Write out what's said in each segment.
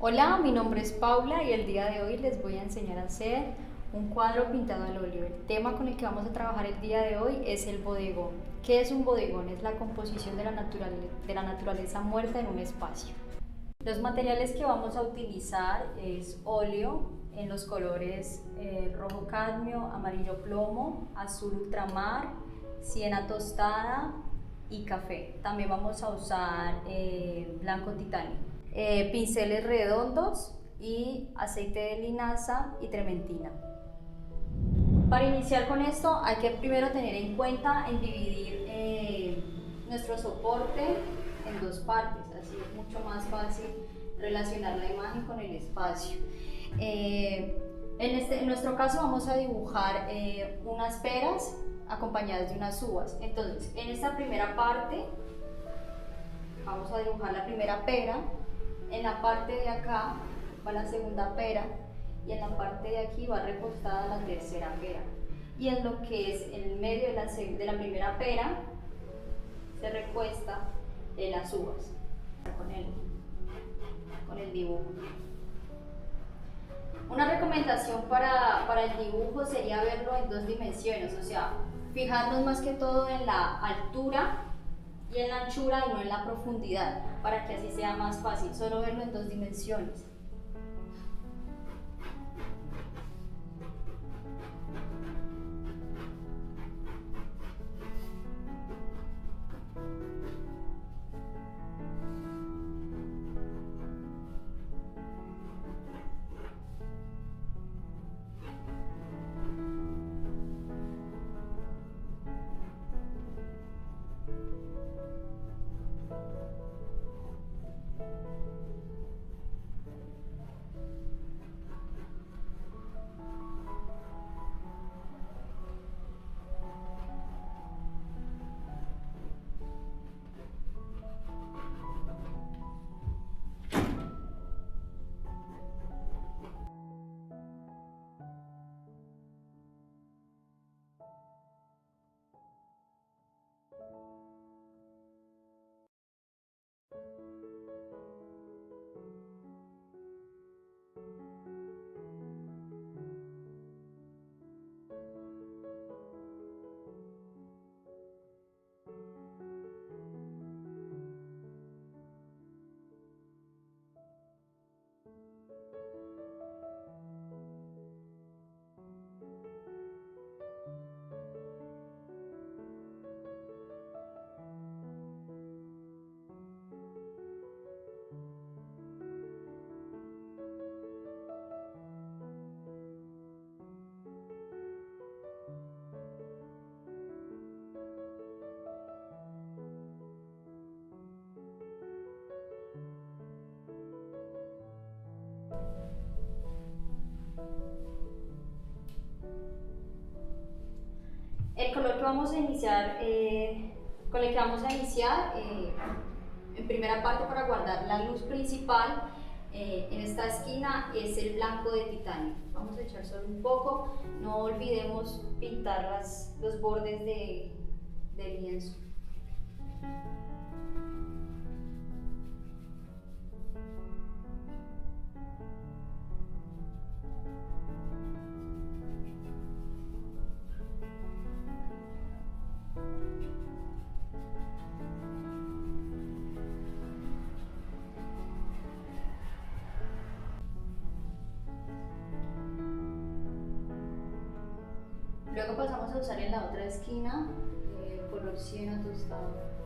Hola, mi nombre es Paula y el día de hoy les voy a enseñar a hacer un cuadro pintado al óleo. El tema con el que vamos a trabajar el día de hoy es el bodegón. ¿Qué es un bodegón? Es la composición de la naturaleza muerta en un espacio. Los materiales que vamos a utilizar es óleo en los colores rojo cadmio, amarillo plomo, azul ultramar, siena tostada y café. También vamos a usar blanco titanio, pinceles redondos y aceite de linaza y trementina. Para iniciar con esto hay que primero tener en cuenta en dividir nuestro soporte en dos partes, así es mucho más fácil relacionar la imagen con el espacio. En nuestro caso vamos a dibujar unas peras acompañadas de unas uvas. Entonces, en esta primera parte vamos a dibujar la primera pera, en la parte de acá va la segunda pera y en la parte de aquí va recostada la tercera pera. Y en lo que es el medio de la primera pera se recuesta las uvas con el dibujo. Una recomendación para el dibujo sería verlo en dos dimensiones, o sea, fijarnos más que todo en la altura y en la anchura y no en la profundidad, para que así sea más fácil, solo verlo en dos dimensiones. El color que vamos a iniciar, con el que vamos a iniciar, en primera parte para guardar la luz principal, en esta esquina es el blanco de titanio. Vamos a echar solo un poco, no olvidemos pintar los bordes del lienzo. Luego pasamos a usar en la otra esquina color siena tostado.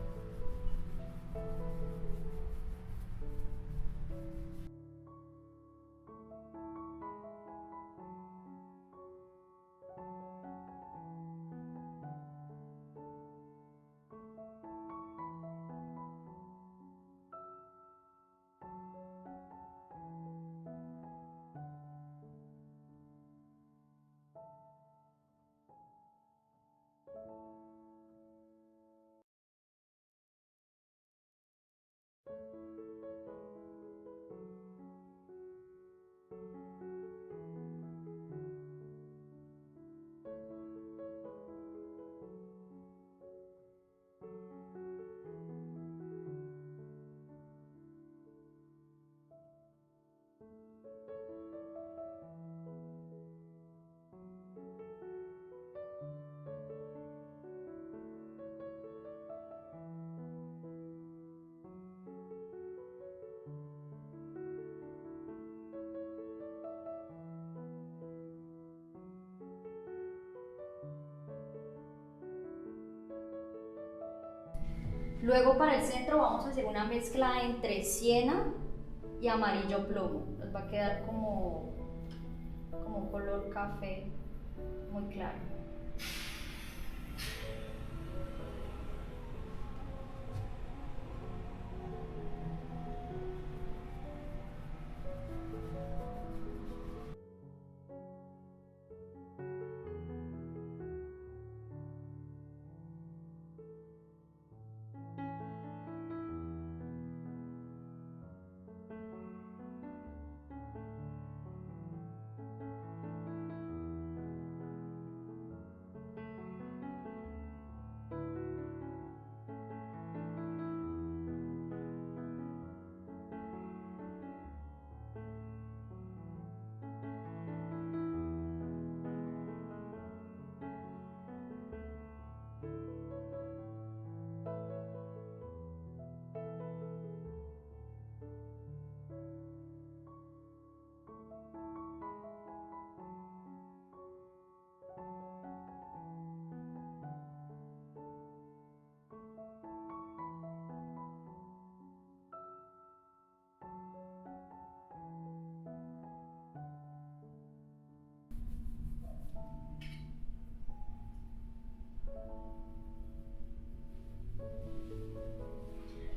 Luego para el centro vamos a hacer una mezcla entre siena y amarillo plomo. Nos va a quedar como un color café muy claro.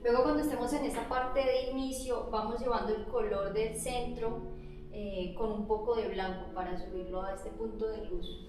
Luego cuando estemos en esa parte de inicio vamos llevando el color del centro con un poco de blanco para subirlo a este punto de luz.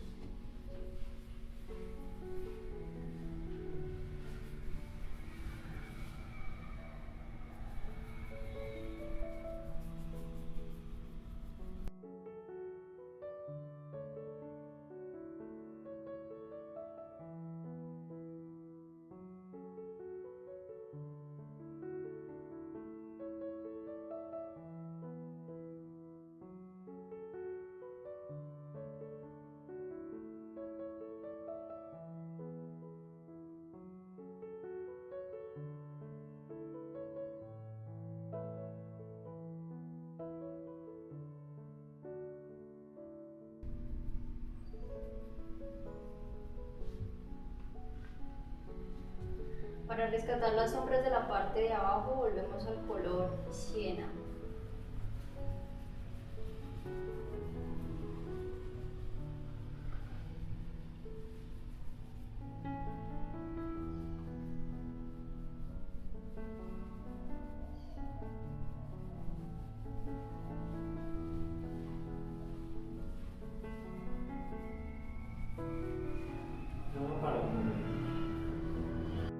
Para rescatar las sombras de la parte de abajo volvemos al color siena.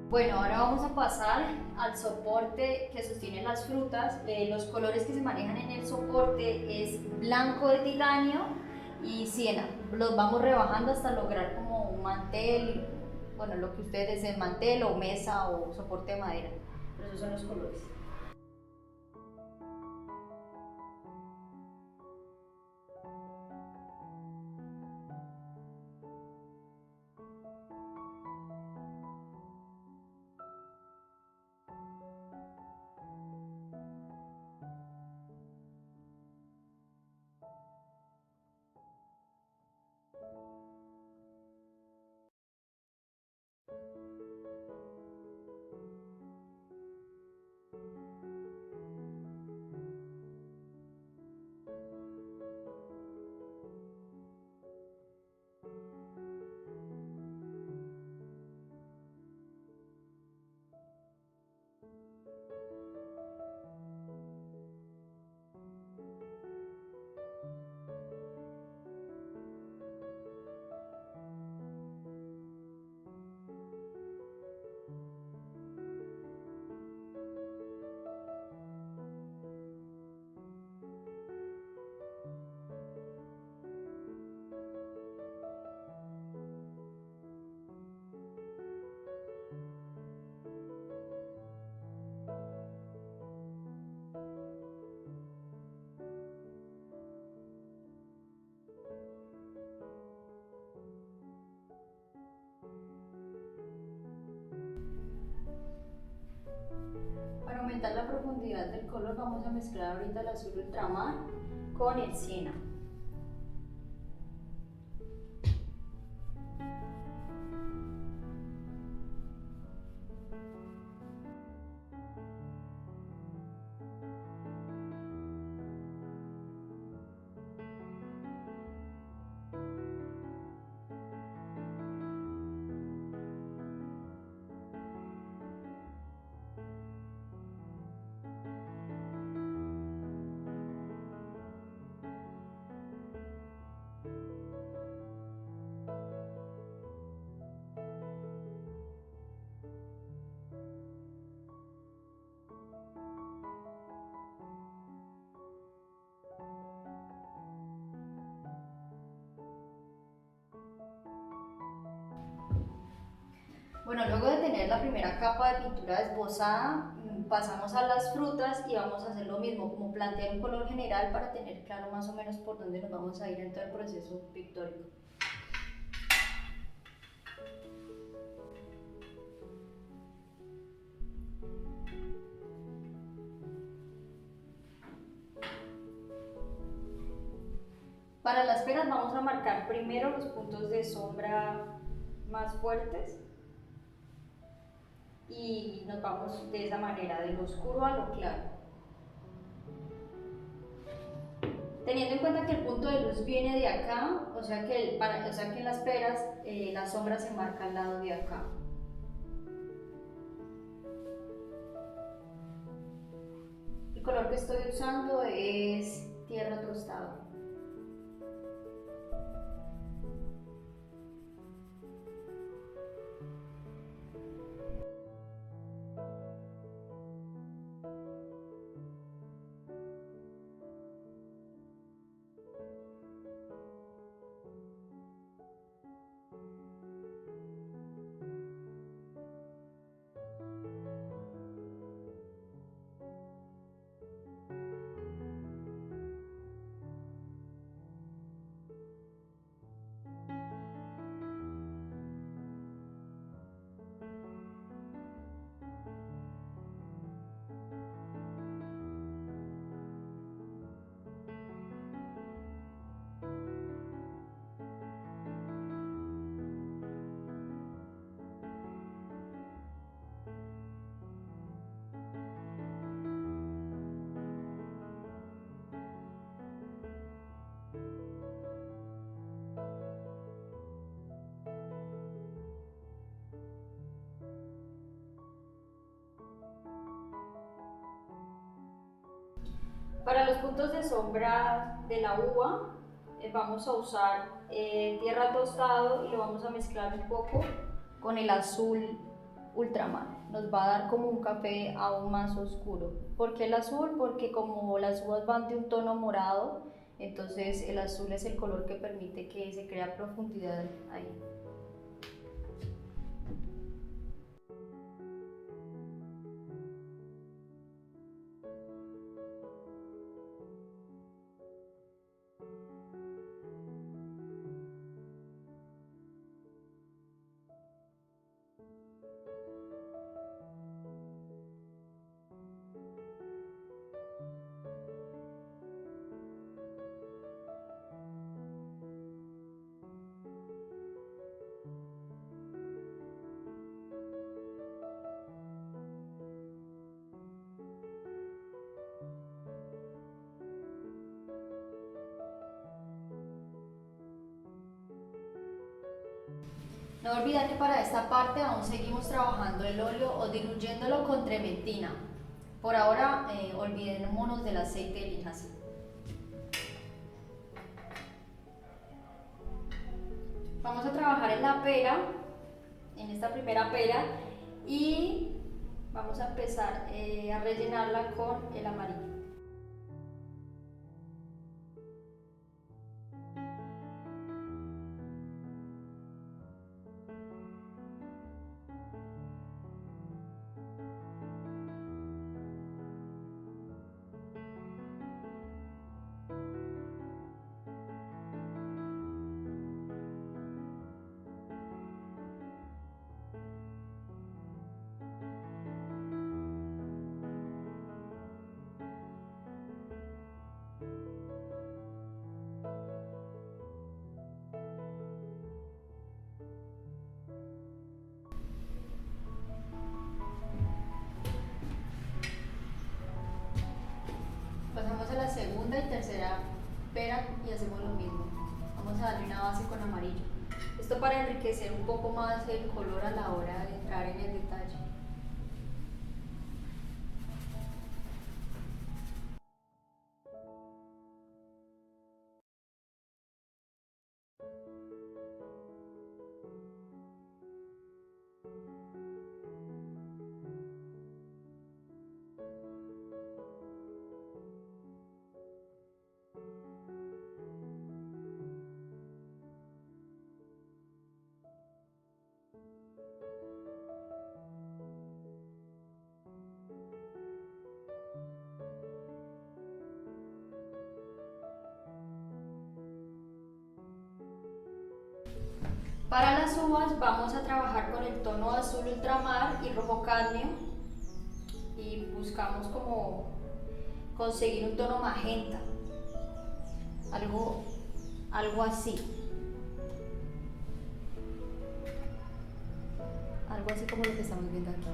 Bueno, ahora vamos a pasar al soporte que sostiene las frutas. Los colores que se manejan en el soporte es blanco de titanio y siena. Los vamos rebajando hasta lograr como un mantel, bueno, lo que ustedes deseen, mantel o mesa o soporte de madera. Pero esos son los colores. Para aumentar la profundidad del color vamos a mezclar ahorita el azul ultramar con el siena. Bueno, luego de tener la primera capa de pintura esbozada, pasamos a las frutas y vamos a hacer lo mismo, como plantear un color general para tener claro más o menos por dónde nos vamos a ir en todo el proceso pictórico. Para las peras vamos a marcar primero los puntos de sombra más fuertes y nos vamos de esa manera, de lo oscuro a lo claro. Teniendo en cuenta que el punto de luz viene de acá, o sea que, en las peras la sombra se marca al lado de acá. El color que estoy usando es tierra tostado. Para los puntos de sombra de la uva vamos a usar tierra tostado y lo vamos a mezclar un poco con el azul ultramar. Nos va a dar como un café aún más oscuro. ¿Por qué el azul? Porque como las uvas van de un tono morado, entonces el azul es el color que permite que se crea profundidad ahí. No olvidar que para esta parte aún seguimos trabajando el óleo o diluyéndolo con trementina. Por ahora olvidémonos del aceite de linacea. Vamos a trabajar en la pera, en esta primera pera, y vamos a empezar a rellenarla con el amarillo. Pasamos a la segunda y tercera pera y hacemos lo mismo. Vamos a darle una base con amarillo. Esto para enriquecer un poco más el color a la hora de entrar en el detalle. Para las uvas vamos a trabajar con el tono azul ultramar y rojo cadmio y buscamos como conseguir un tono magenta, algo, algo así, algo así como lo que estamos viendo aquí.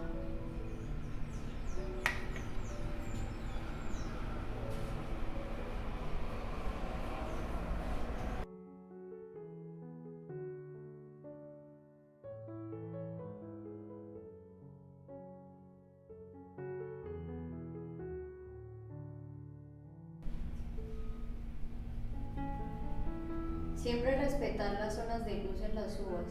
Siempre respetar las zonas de luz en las uvas.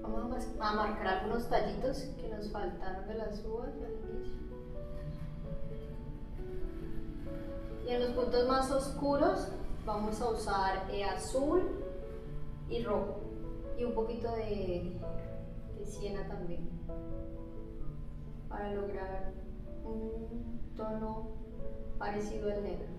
Vamos a marcar algunos tallitos que nos faltaron de las uvas al inicio. Y en los puntos más oscuros vamos a usar azul y rojo y un poquito de siena también para lograr un tono parecido al negro.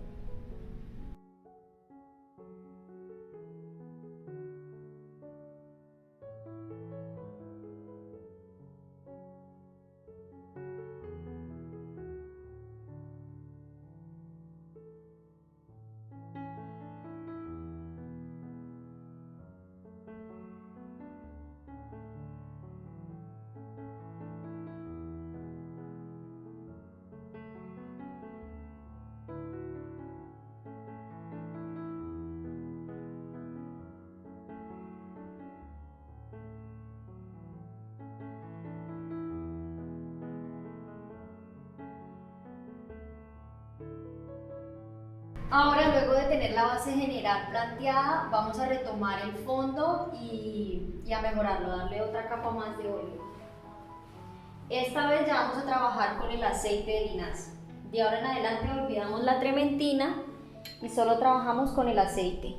Ahora, luego de tener la base general planteada, vamos a retomar el fondo y a mejorarlo, darle otra capa más de óleo. Esta vez ya vamos a trabajar con el aceite de linaza. De ahora en adelante olvidamos la trementina y solo trabajamos con el aceite.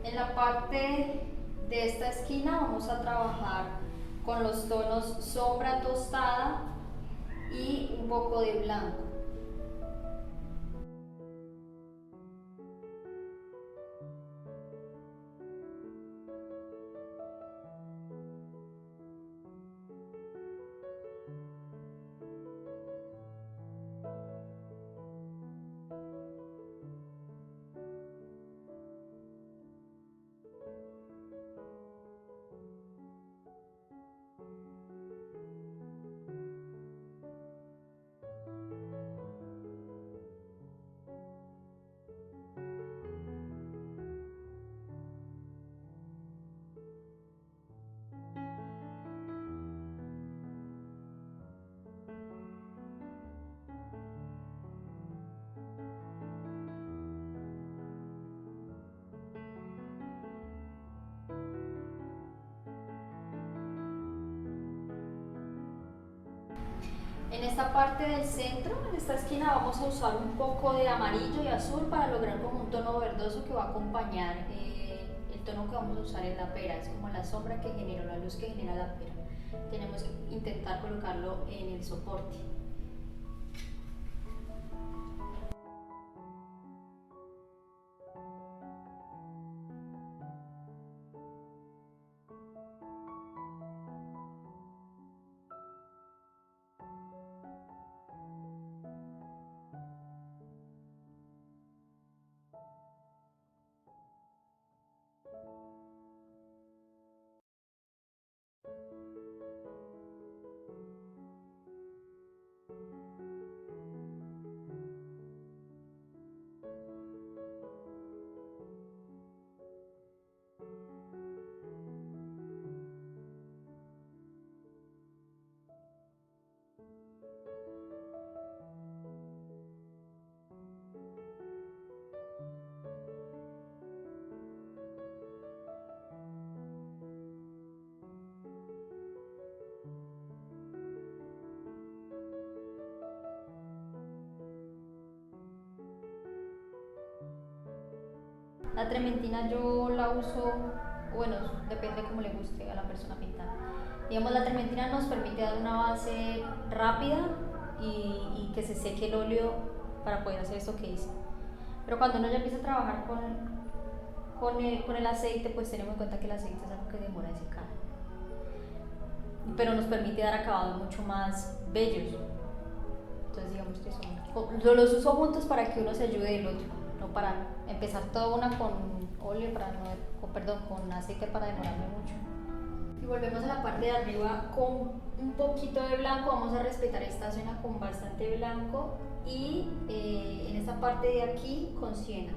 En la parte de esta esquina vamos a trabajar con los tonos sombra tostada y un poco de blanco. En esta parte del centro, en esta esquina, vamos a usar un poco de amarillo y azul para lograr como un tono verdoso que va a acompañar el tono que vamos a usar en la pera. Es como la sombra que genera, la luz que genera la pera. Tenemos que intentar colocarlo en el soporte. La trementina yo la uso, bueno, depende cómo le guste a la persona pintar. Digamos, la trementina nos permite dar una base rápida y que se seque el óleo para poder hacer esto que hice. Pero cuando uno ya empieza a trabajar con el aceite, pues tenemos en cuenta que el aceite es algo que demora en secar. Pero nos permite dar acabados mucho más bellos. Entonces digamos que son, yo los uso juntos para que uno se ayude del otro, no para empezar toda una con óleo para no, perdón, con aceite para demorarme mucho. Y volvemos a la parte de arriba con un poquito de blanco, vamos a respetar esta zona con bastante blanco y en esta parte de aquí con siena.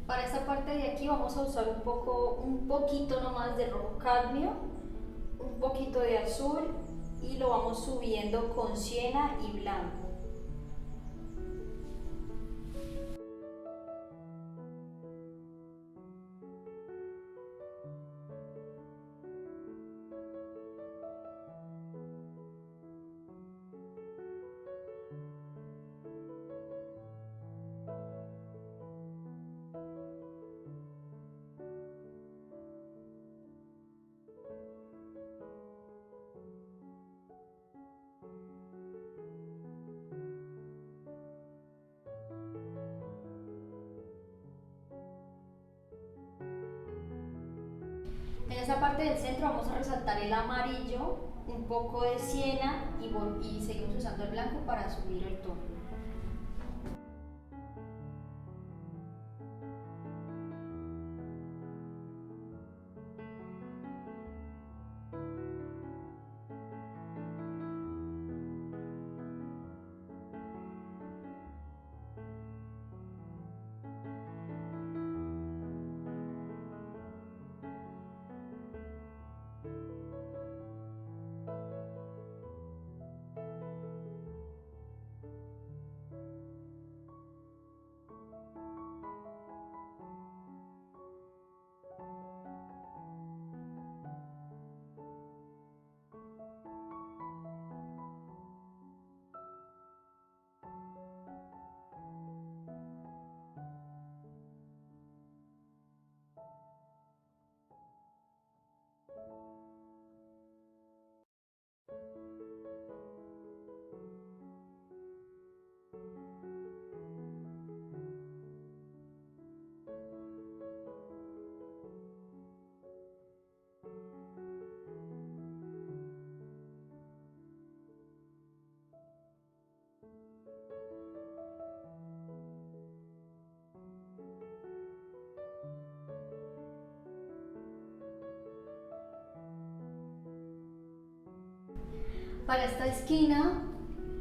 Para esta parte de aquí vamos a usar un poquito nomás de rojo cadmio, un poquito de azul y lo vamos subiendo con siena y blanco. En esa parte del centro vamos a resaltar el amarillo, un poco de siena y seguimos usando el blanco para subir el tono. Para esta esquina,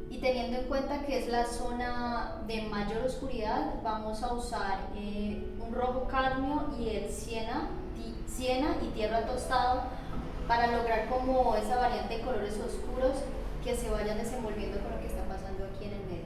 y teniendo en cuenta que es la zona de mayor oscuridad, vamos a usar un rojo cadmio y el siena y tierra tostado para lograr como esa variante de colores oscuros que se vayan desenvolviendo con lo que está pasando aquí en el medio.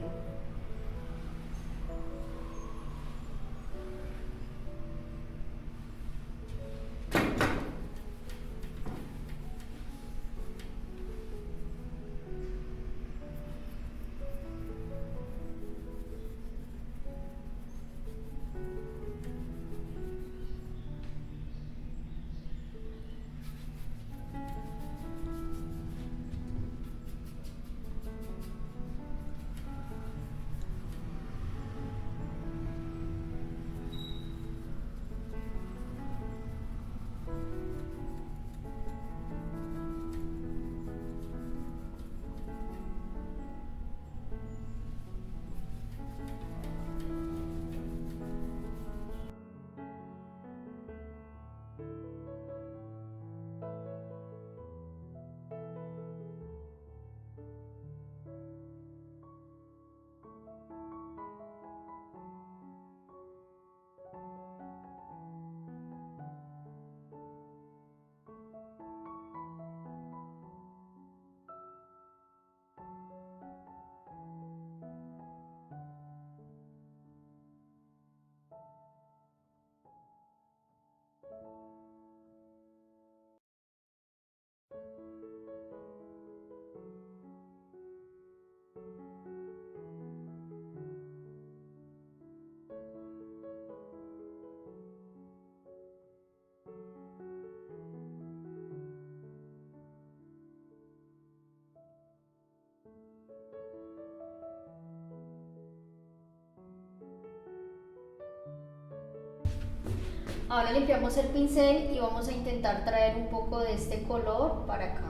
Ahora limpiamos el pincel y vamos a intentar traer un poco de este color para acá.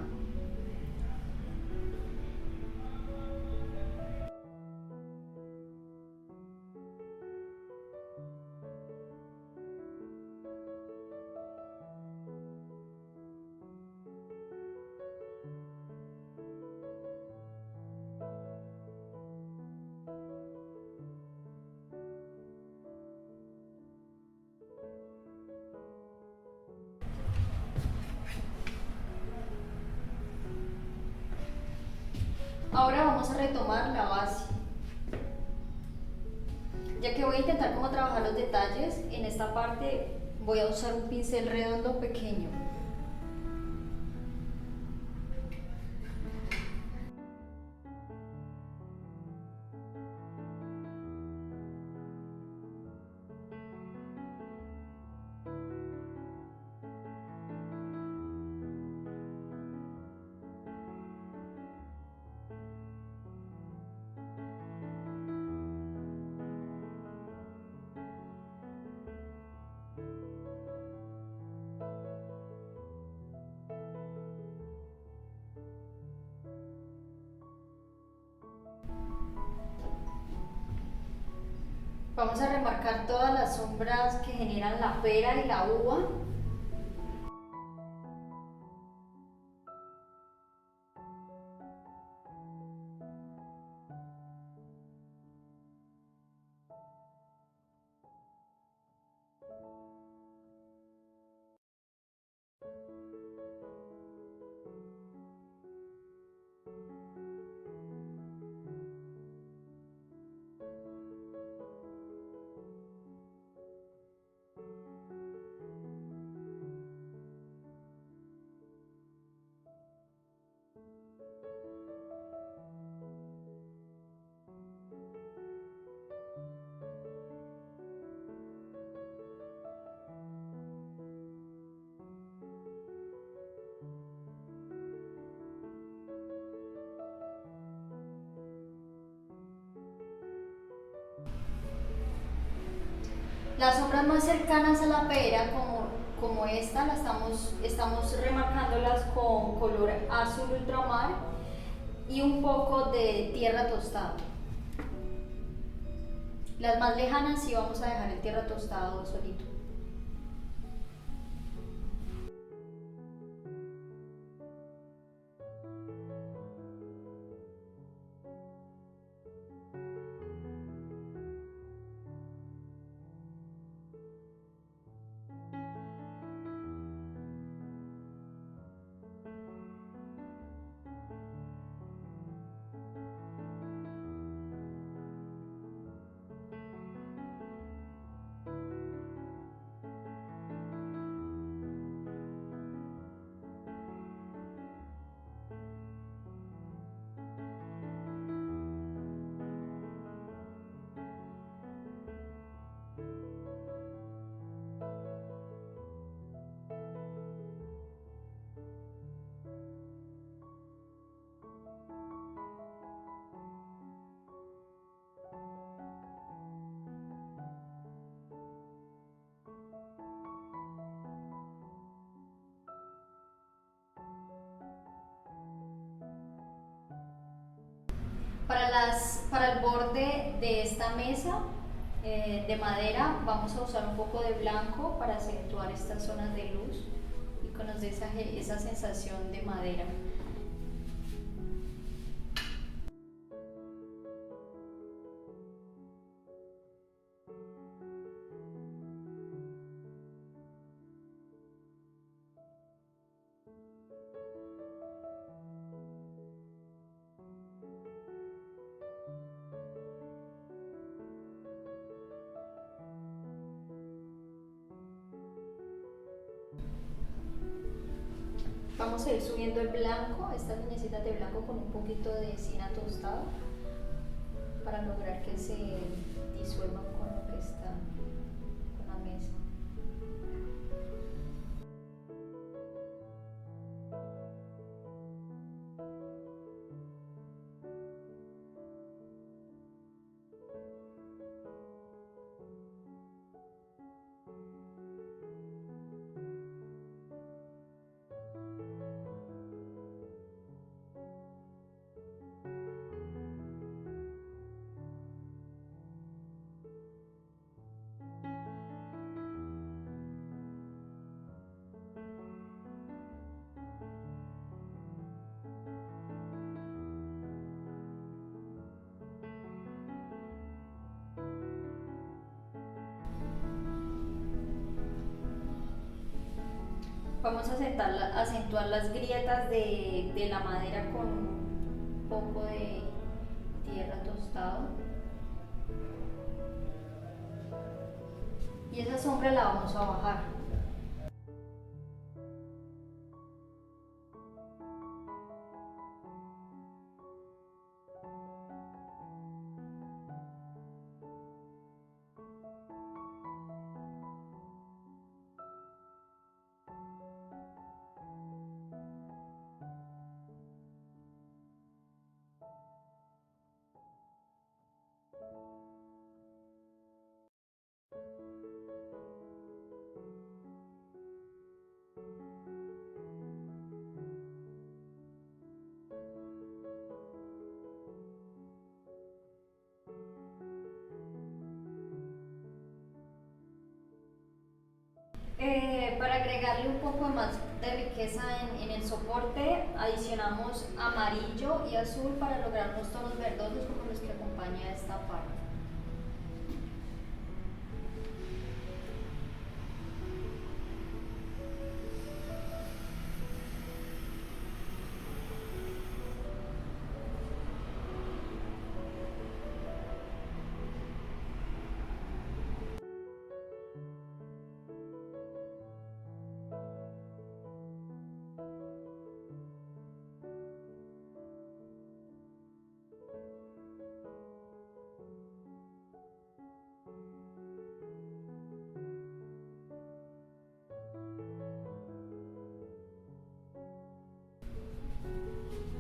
Ahora vamos a retomar la base. Ya que voy a intentar cómo trabajar los detalles, en esta parte voy a usar un pincel redondo pequeño. Vamos a remarcar todas las sombras que generan la pera y la uva. Las sombras más cercanas a la pera, como esta, estamos remarcándolas con color azul ultramar y un poco de tierra tostada. Las más lejanas sí vamos a dejar el tierra tostado solito. Para el borde de esta mesa de madera vamos a usar un poco de blanco para acentuar estas zonas de luz y que nos dé esa sensación de madera. Vamos a ir subiendo el blanco, estas linecitas de blanco con un poquito de cera tostado para lograr que se disuelvan con lo que está con la mesa. Vamos a acentuar las grietas de la madera con un poco de tierra tostado. Y esa sombra la vamos a bajar. Para agregarle un poco más de riqueza en el soporte, adicionamos amarillo y azul para lograr unos tonos verdosos como los que acompaña esta parte.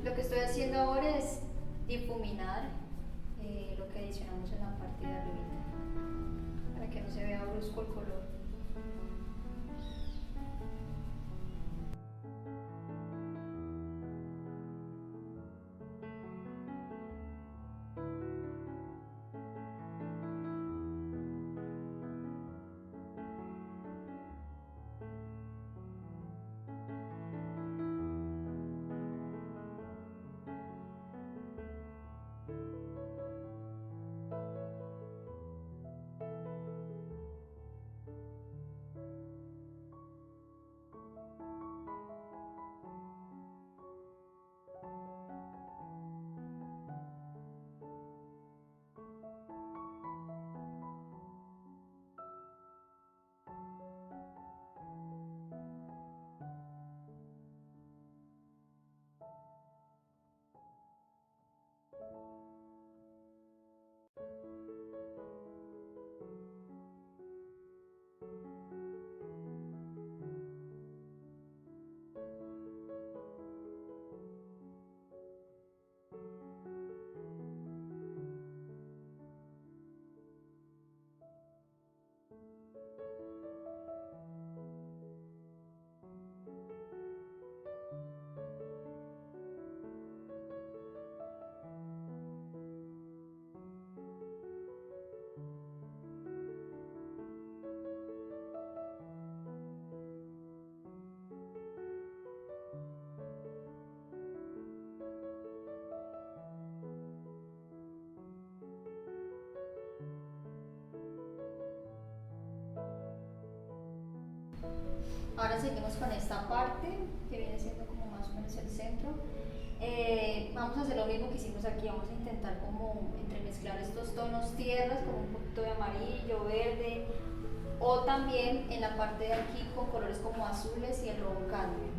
Lo que estoy haciendo ahora es difuminar lo que adicionamos en la parte de arriba para que no se vea brusco el color. Ahora seguimos con esta parte que viene siendo como más o menos el centro. Vamos a hacer lo mismo que hicimos aquí, vamos a intentar como entremezclar estos tonos tierras con un poquito de amarillo, verde, o también en la parte de aquí con colores como azules y el rojo cálido.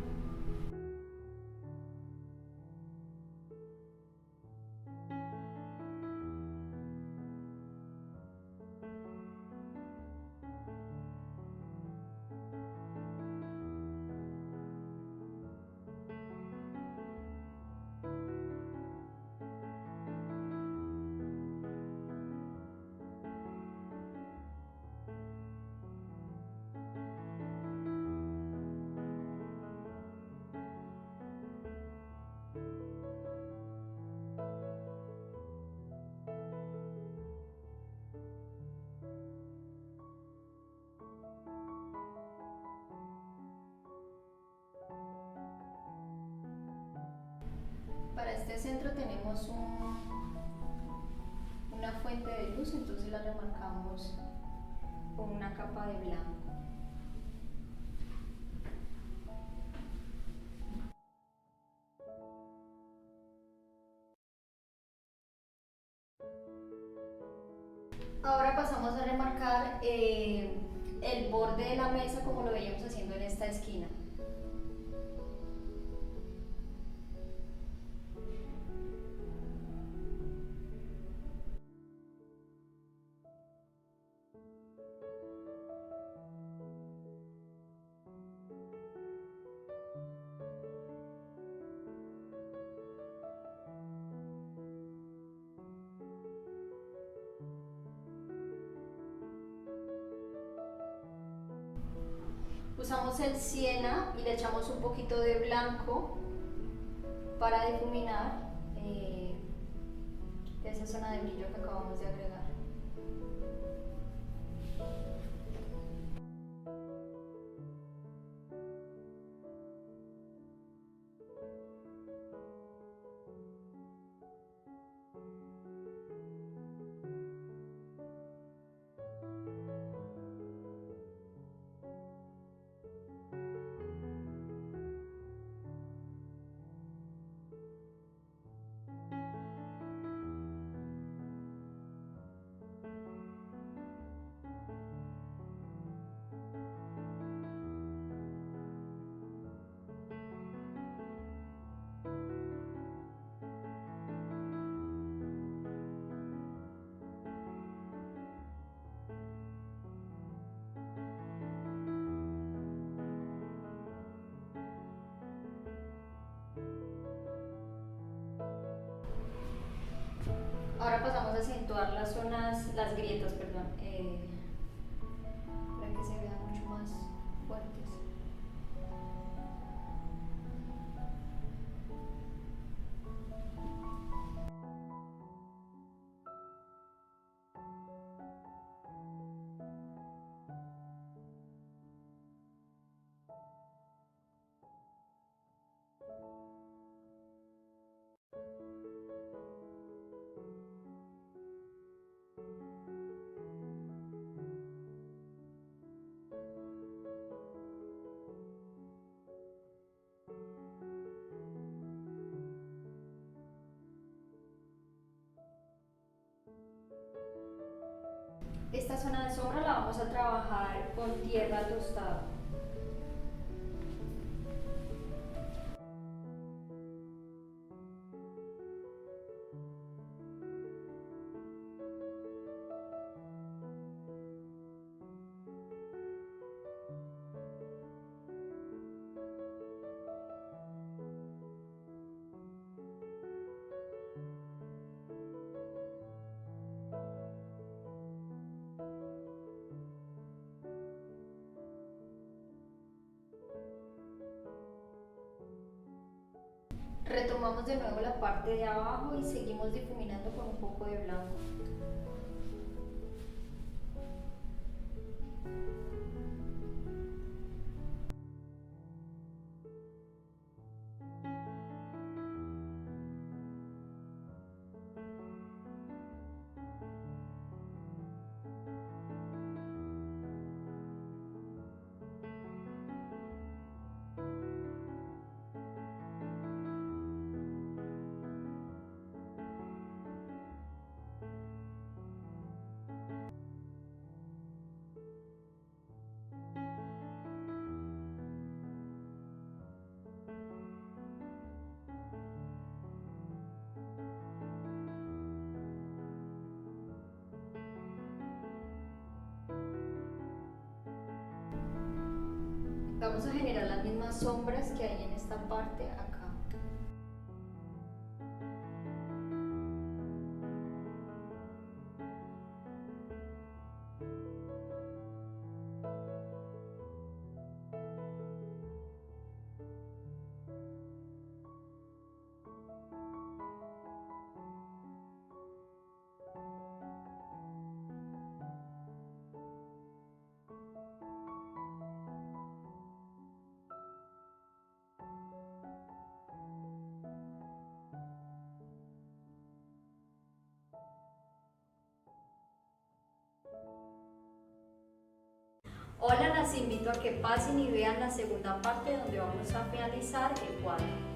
Para este centro tenemos una fuente de luz, entonces la remarcamos con una capa de blanco. Ahora pasamos a remarcar el borde de la mesa como lo veíamos haciendo en esta esquina. Usamos el siena y le echamos un poquito de blanco para difuminar esa zona de brillo que acabamos de agregar. Ahora pasamos a acentuar las zonas, las grietas, perdón, para que se vean mucho más fuertes. Esta zona de sombra la vamos a trabajar con tierra tostada. Retomamos de nuevo la parte de abajo y seguimos difuminando con un poco de blanco. vamos a generar las mismas sombras que hay en esta parte acá. Hola, las invito a que pasen y vean la segunda parte donde vamos a finalizar el cuadro.